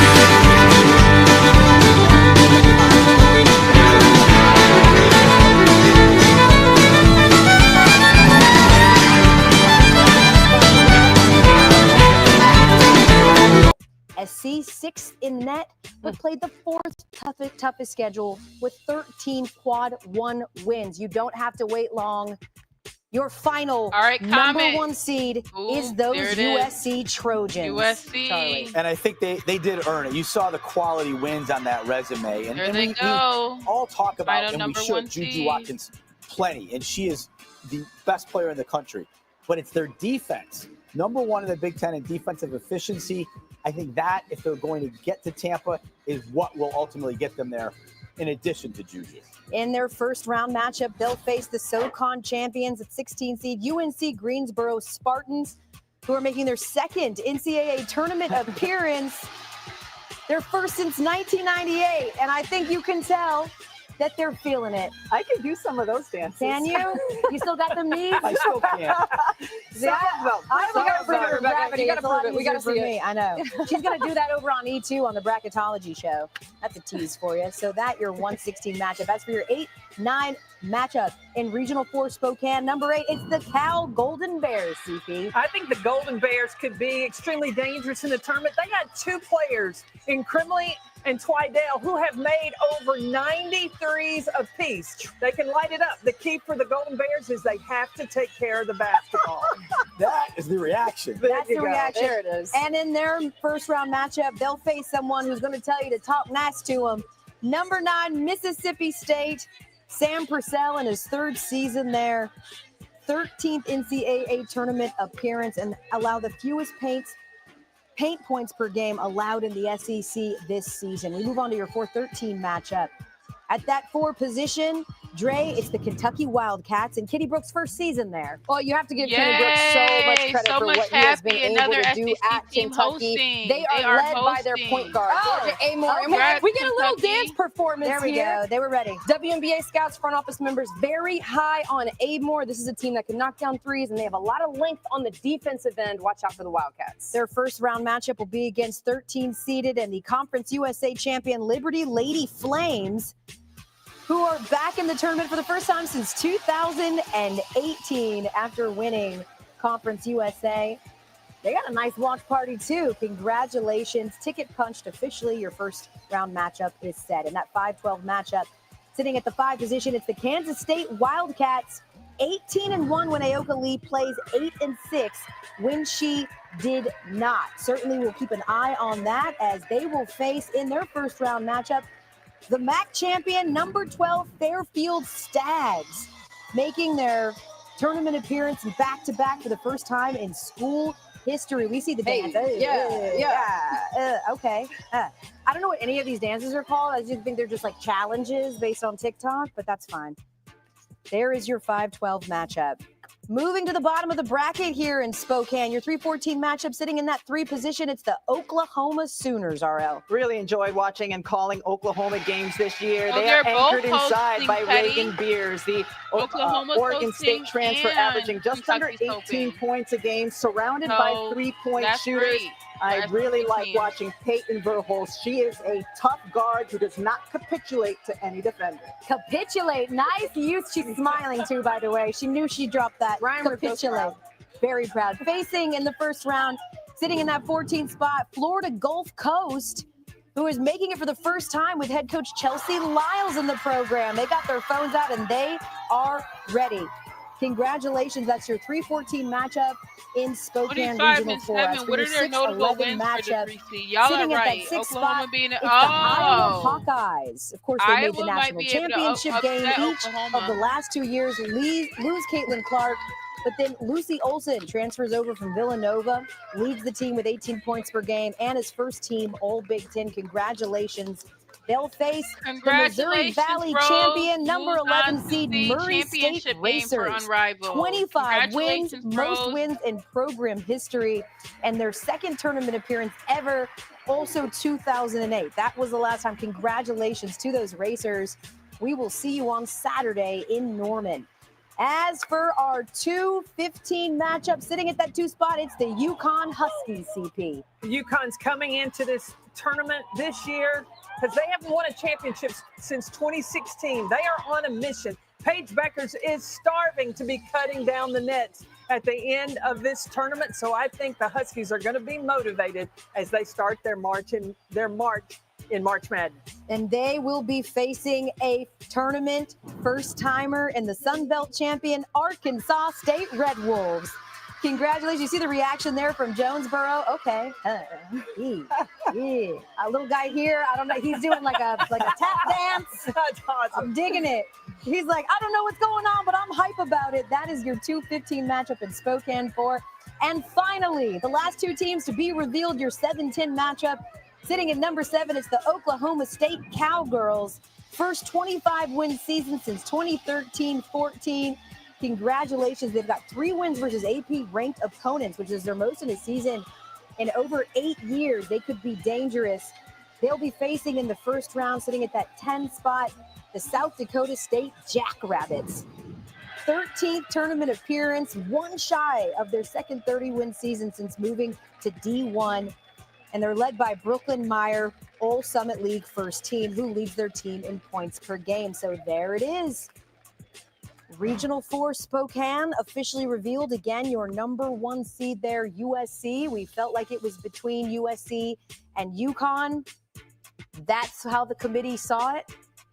SC, sixth in net, but played the fourth toughest schedule with 13 quad one wins. You don't have to wait long. Your final number one seed is those USC Trojans. USC. Charlie. And I think they did earn it. You saw the quality wins on that resume. And, There and they we go. all talk about, Final and we number should, one Juju seed. Watkins plenty, and she is the best player in the country. But it's their defense. Number one in the Big Ten in defensive efficiency. I think that, if they're going to get to Tampa, is what will ultimately get them there, in addition to Juju. In their first round matchup, they'll face the SoCon champions at 16 seed UNC Greensboro Spartans, who are making their second NCAA tournament appearance, their first since 1998. And I think you can tell that they're feeling it. I can do some of those dances. Can you? You still got the knees? I still can't. I got to prove it, Rebecca. You got to prove it. We got to see me. it. I know. She's going to do that over on E2 on the Bracketology show. That's a tease for you. So that your 116 matchup. As for your 8-9 matchup in Regional 4 Spokane, number 8, it's the Cal Golden Bears, CP. I think the Golden Bears could be extremely dangerous in the tournament. They got two players in Crimley and Twydale who have made over 90 threes apiece. They can light it up. The key for the Golden Bears is they have to take care of the basketball. That is the reaction. That's the reaction. There it is. And in their first round matchup, they'll face someone who's going to tell you to talk nice to them. Number 9, Mississippi State. Sam Purcell in his third season there. 13th NCAA tournament appearance and allow the fewest paint points per game allowed in the SEC this season. We move on to your 4-13 matchup. At that 4 position, Dre, it's the Kentucky Wildcats and Kitty Brooks' first season there. Well, you have to give Kenny Brooks so much credit for what he has been able to do at Kentucky. They are led by their point guard, Georgia Amore. Okay. And we get a little dance performance There we here. go. They were ready. WNBA scouts, front office members, very high on Amore. This is a team that can knock down threes, and they have a lot of length on the defensive end. Watch out for the Wildcats. Their first round matchup will be against 13-seeded and the Conference USA champion Liberty Lady Flames, who are back in the tournament for the first time since 2018 after winning Conference USA. They got a nice watch party, too. Congratulations. Ticket punched officially. Your first round matchup is set. In that 5-12 matchup, sitting at the 5 position, it's the Kansas State Wildcats. 18-1 when Aoka Lee plays 8-6 when she did not. Certainly we'll keep an eye on that as they will face in their first round matchup the MAC champion, number 12, Fairfield Stags, making their tournament appearance back-to-back for the first time in school history. We see the dance. Okay. I don't know what any of these dances are called. I just think they're just like challenges based on TikTok, but that's fine. There is your 5-12 matchup. Moving to the bottom of the bracket here in Spokane, your 3-14 matchup sitting in that 3 position. It's the Oklahoma Sooners, RL. Really enjoyed watching and calling Oklahoma games this year. Oh, they are they're both anchored inside by Petty. Reagan Beers, the Oklahoma's Oregon State hosting transfer, and averaging just under Kentucky's 18 hoping. points a game, surrounded So, by three-point that's shooters. great. I That's really great like team. watching Peyton Verhulst. She is a tough guard who does not capitulate to any defender. Capitulate. Nice use. She's smiling too, by the way. She knew she dropped that. Capitulate. Very proud. Facing in the first round, sitting in that 14th spot, Florida Gulf Coast, who is making it for the first time with head coach Chelsea Lyles in the program. They got their phones out and they are ready. Congratulations. That's your 3-14 matchup in Spokane 25 Regional and 4. 7. As for What your are their notable 6-11 wins for matchup, the 3C? Y'all sitting are at right. that 6th Oklahoma spot, being it's the Iowa oh. Hawkeyes. Of course, they made the Iowa might national be able to championship game upset each Oklahoma. of the last 2 years. Lose Caitlin Clark, but then Lucy Olson transfers over from Villanova, leads the team with 18 points per game, and his first team All Big Ten. Congratulations. They'll face the Missouri Valley Rose. champion, number Moved 11 on to seed the Murray State championship game for Racers. Unrivaled. 25 wins, Congratulations, most Rose. wins in program history, and their second tournament appearance ever, also 2008. That was the last time. Congratulations to those Racers. We will see you on Saturday in Norman. As for our 2-15 matchup, sitting at that 2 spot, it's the UConn Huskies, CP. UConn's coming into this tournament this year because they haven't won a championship since 2016. They are on a mission. Paige Beckers is starving to be cutting down the nets at the end of this tournament. So I think the Huskies are going to be motivated as they start their march in March Madness. And they will be facing a tournament first-timer and the Sun Belt champion, Arkansas State Red Wolves. Congratulations. You see the reaction there from Jonesboro? Okay. A little guy here, I don't know. He's doing like a tap dance. That's awesome. I'm digging it. He's like, I don't know what's going on, but I'm hype about it. That is your 2-15 matchup in Spokane 4. And finally, the last 2 teams to be revealed, your 7-10 matchup. Sitting at number 7, it's the Oklahoma State Cowgirls. First 25-win season since 2013-14. Congratulations. They've got 3 wins versus AP-ranked opponents, which is their most in a season in over 8 years. They could be dangerous. They'll be facing in the first round, sitting at that 10 spot, the South Dakota State Jackrabbits. 13th tournament appearance, 1 shy of their second 30-win season since moving to D1. And they're led by Brooklyn Meyer, All Summit League first team, who leads their team in points per game. So there it is. Regional 4 Spokane officially revealed. Again, your number 1 seed there, USC. We felt like it was between USC and UConn. That's how the committee saw it.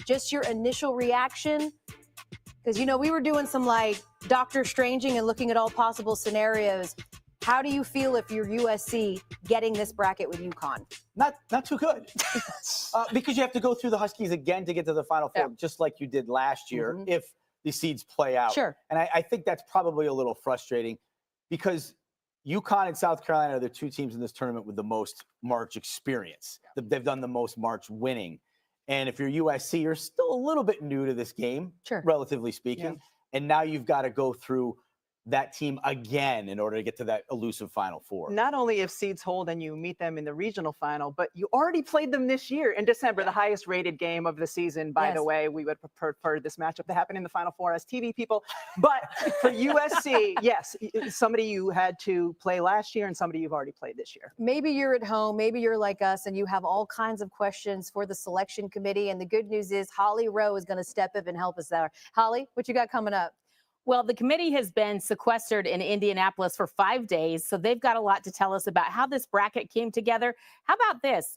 Just your initial reaction. Because, we were doing some Doctor Stranging and looking at all possible scenarios. How do you feel if you're USC getting this bracket with UConn? Not too good. Because you have to go through the Huskies again to get to the Final Four, just like you did last year. Mm-hmm. If these seeds play out. Sure. And I think that's probably a little frustrating because UConn and South Carolina are the two teams in this tournament with the most March experience. They've done the most March winning. And if you're USC, you're still a little bit new to this game, relatively speaking. Yeah. And now you've got to go through that team again in order to get to that elusive Final Four. Not only if seeds hold and you meet them in the regional final, but you already played them this year in December, the highest rated game of the season. By the way, we would prefer this matchup to happen in the Final Four as TV people. But for USC, yes, somebody you had to play last year and somebody you've already played this year. Maybe you're at home, maybe you're like us, and you have all kinds of questions for the selection committee. And the good news is Holly Rowe is going to step up and help us there. Holly, what you got coming up? Well, the committee has been sequestered in Indianapolis for 5 days, so they've got a lot to tell us about how this bracket came together. How about this?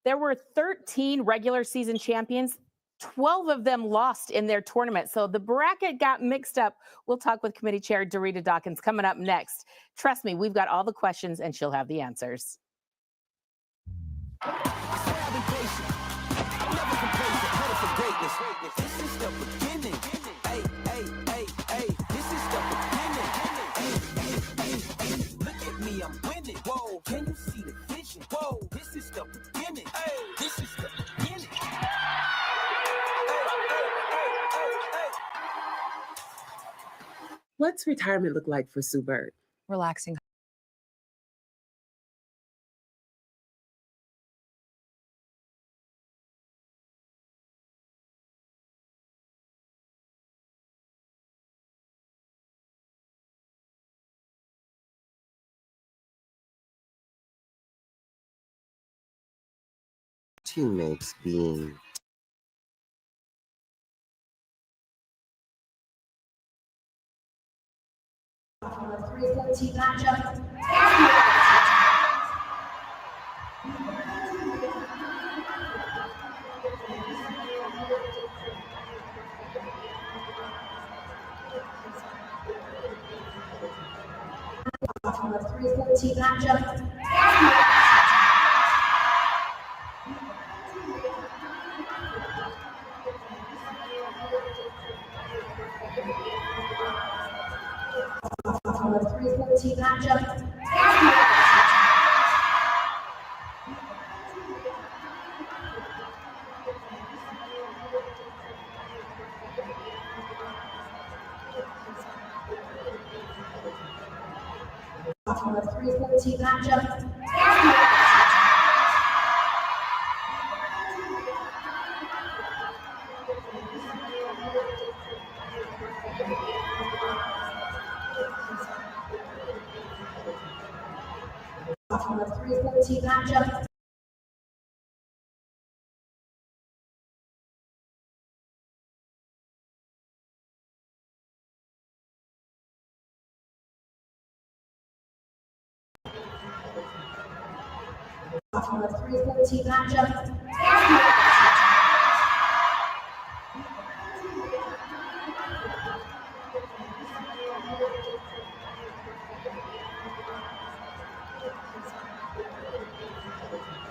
There were 13 regular season champions. 12 of them lost in their tournament, so the bracket got mixed up. We'll talk with committee chair Dorita Dawkins coming up next. Trust me, we've got all the questions, and she'll have the answers. Can you see the vision? Whoa, this is the beginning. Hey, this is the beginning. What's retirement look like for Sue Bird? Relaxing. Teammates being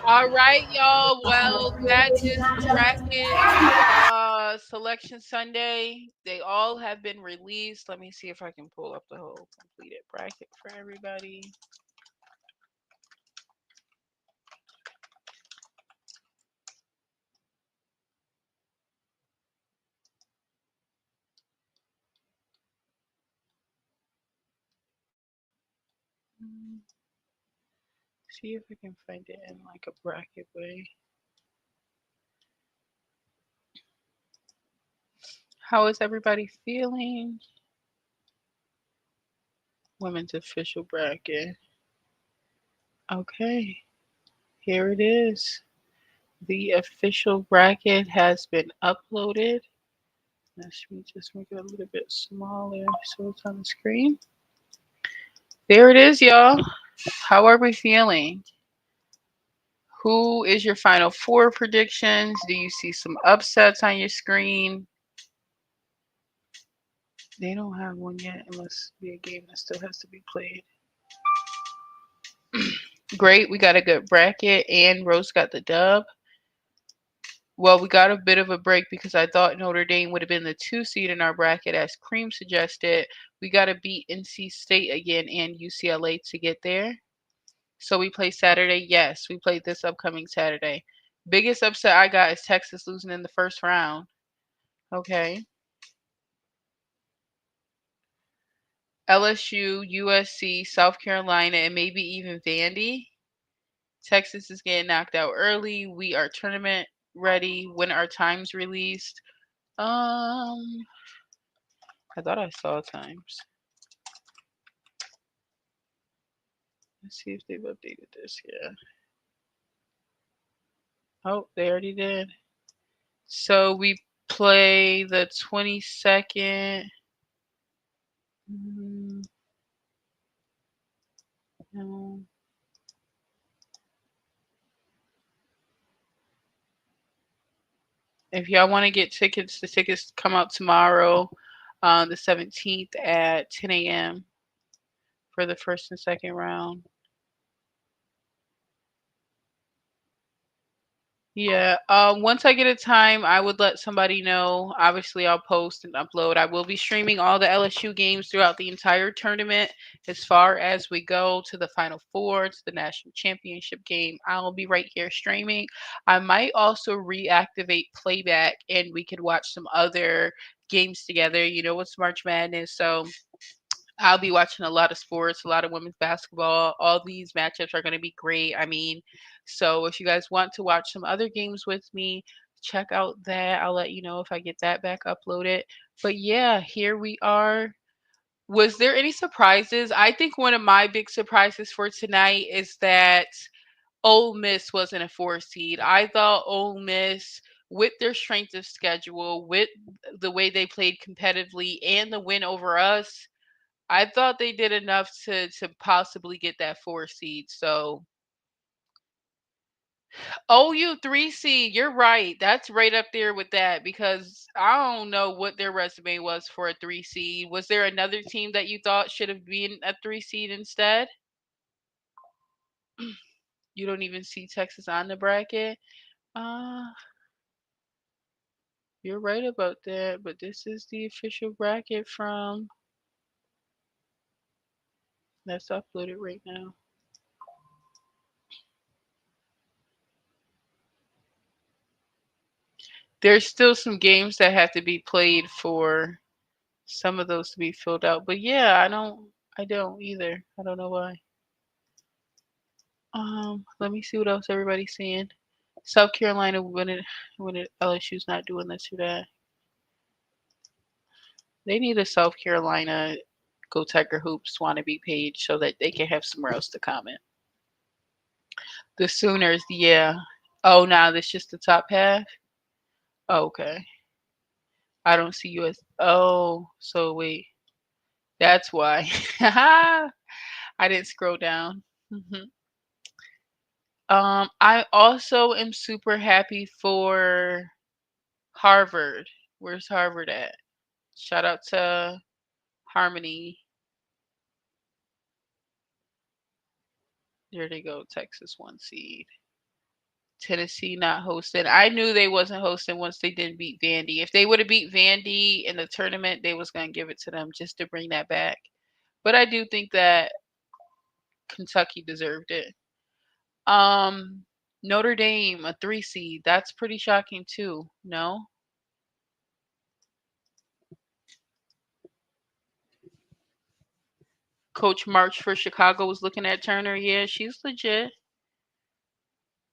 All right, y'all. Well, that is the bracket selection Sunday. They all have been released. Let me see if I can pull up the whole completed bracket for everybody. See if I can find it in like a bracket way. How is everybody feeling? Women's official bracket. Okay, here it is. The official bracket has been uploaded. Let me just make it a little bit smaller so it's on the screen. There it is, y'all. How are we feeling? Who is your Final Four predictions? Do you see some upsets on your screen? They don't have one yet. It must be a game that still has to be played. Great. We got a good bracket, and Rose got the dub. Well, we got a bit of a break because I thought Notre Dame would have been the 2 seed in our bracket, as Cream suggested. We got to beat NC State again and UCLA to get there. So we play Saturday. Yes, we played this upcoming Saturday. Biggest upset I got is Texas losing in the first round. Okay. LSU, USC, South Carolina, and maybe even Vandy. Texas is getting knocked out early. We are tournament ready. When our times released? I thought I saw times. Let's see if they've updated this. Yeah. Oh, they already did. So we play the 22nd. No. If y'all want to get tickets, the tickets come out tomorrow, the 17th at 10 a.m. for the first and second round. Yeah. Once I get a time, I would let somebody know. Obviously, I'll post and upload. I will be streaming all the LSU games throughout the entire tournament. As far as we go to the Final Four, to the national championship game, I'll be right here streaming. I might also reactivate playback, and we could watch some other games together. You know what's March Madness, so I'll be watching a lot of sports, a lot of women's basketball. All these matchups are going to be great. I mean, so if you guys want to watch some other games with me, check out that. I'll let you know if I get that back uploaded. But yeah, here we are. Was there any surprises? I think one of my big surprises for tonight is that Ole Miss wasn't a 4 seed. I thought Ole Miss, with their strength of schedule, with the way they played competitively, and the win over us, I thought they did enough to possibly get that 4 seed. So OU 3 seed, you're right. That's right up there with that because I don't know what their resume was for a 3 seed. Was there another team that you thought should have been a 3 seed instead? You don't even see Texas on the bracket. You're right about that, but this is the official bracket from. Let's upload it right now. There's still some games that have to be played for some of those to be filled out. But yeah, I don't either. I don't know why. Let me see what else everybody's saying. South Carolina when it LSU's not doing this or that. They need a South Carolina GeauxTigerHoops wannabe page so that they can have somewhere else to comment. The Sooners, yeah. Oh, now that's just the top half? Oh, okay. I don't see US. Oh, so wait. That's why. I didn't scroll down. I also am super happy for Harvard. Where's Harvard at? Shout out to Harmony. There they go, Texas 1 seed. Tennessee not hosting. I knew they wasn't hosting once they didn't beat Vandy. If they would have beat Vandy in the tournament, they was going to give it to them just to bring that back. But I do think that Kentucky deserved it. Notre Dame, a 3 seed. That's pretty shocking too. No? Coach March for Chicago was looking at Turner. Yeah, she's legit.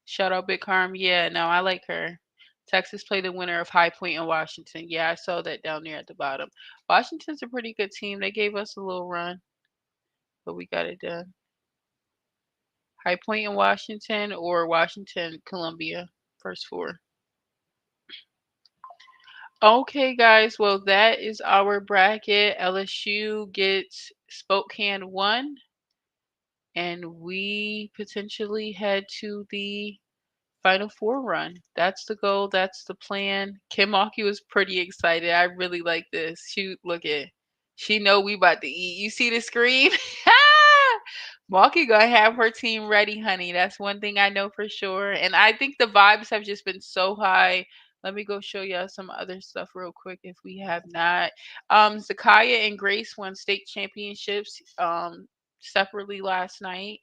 Shout out Big Harm. Yeah, no, I like her. Texas played the winner of High Point and Washington. Yeah, I saw that down there at the bottom. Washington's a pretty good team. They gave us a little run, but we got it done. High Point and Washington or Washington, Columbia. First 4. Okay, guys. Well, that is our bracket. LSU gets Spokane 1. And we potentially head to the Final Four run. That's the goal. That's the plan. Kim Maki was pretty excited. I really like this. Shoot, look at. She know we about to eat. You see the screen? Milwaukee gonna have her team ready, honey. That's one thing I know for sure. And I think the vibes have just been so high. Let me go show y'all some other stuff real quick if we have not. Zakaya and Grace won state championships separately last night.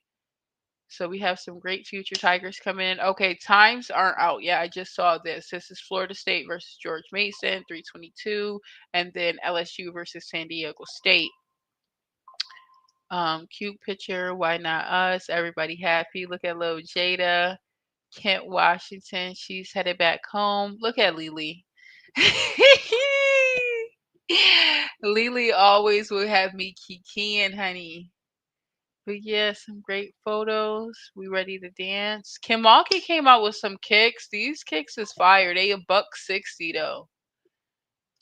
So we have some great future Tigers coming in. Okay, times aren't out yet. I just saw this. This is Florida State versus George Mason, 322, and then LSU versus San Diego State. Cute picture. Why not us? Everybody happy. Look at little Jada. Kent, Washington. She's headed back home. Look at Lily. Lily always will have me kikiing, honey. But yeah, some great photos. We ready to dance. Kimaki came out with some kicks. These kicks is fire. They $160 though.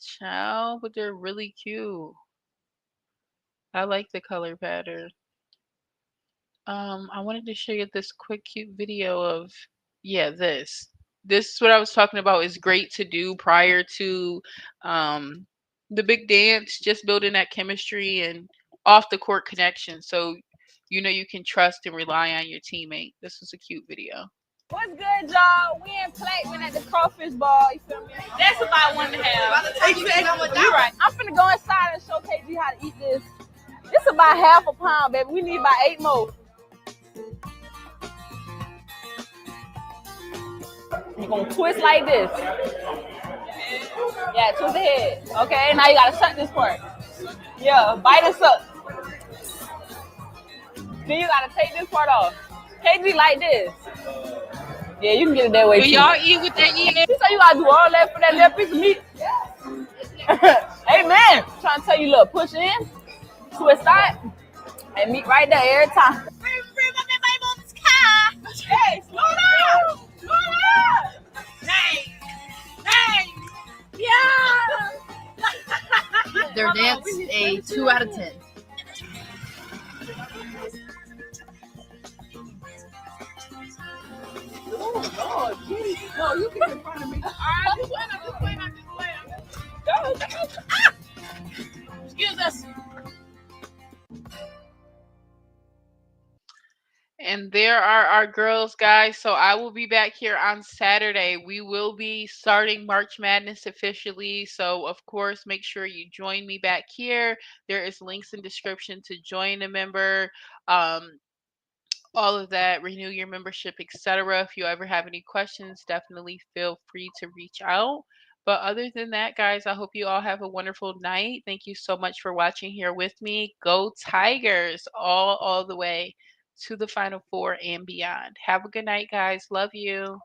Ciao, but they're really cute. I like the color pattern. I wanted to show you this quick cute video of this. This is what I was talking about is great to do prior to the big dance, just building that chemistry and off the court connection. So you know you can trust and rely on your teammate. This was a cute video. What's good, y'all? We in Plaquemine at the crawfish ball. You feel me? That's what I wanted to have. You're right. I'm finna go inside and show KG how to eat this. It's about half a pound, baby. We need about 8 more. You're gonna twist like this. Yeah, twist the head. Okay, now you gotta suck this part. Yeah, bite and suck. Then you gotta take this part off. KG like this. Yeah, you can get it that way too. Y'all eat with that eating? She said you gotta do all that for that little piece of meat. Amen. Trying to tell you, look, push in, twist out, and meat right there every time. Hey, slow down! Slow down! Hey! Hey! Yeah! Their dance, a 2 out of 10. Oh, Lord, geez. No, you get in front of me. All right, just wait. Go. Ah! Excuse us. And there are our girls, guys. So I will be back here on Saturday. We will be starting March Madness officially. So, of course, make sure you join me back here. There is links in description to join a member. All of that, renew your membership, etc. If you ever have any questions, definitely feel free to reach out. But other than that, guys, I hope you all have a wonderful night. Thank you so much for watching here with me. Go Tigers all the way to the Final Four and beyond. Have a good night, guys. Love you.